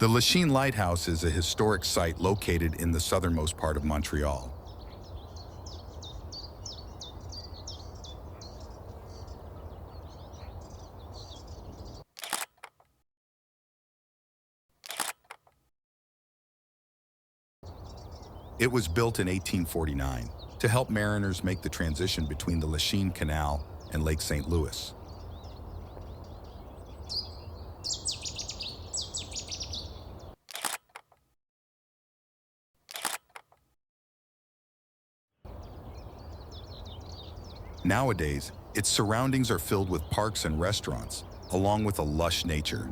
The Lachine Lighthouse is a historic site located in the southernmost part of Montreal. It was built in 1849 to help mariners make the transition between the Lachine Canal and Lake St. Louis. Nowadays, its surroundings are filled with parks and restaurants, along with a lush nature.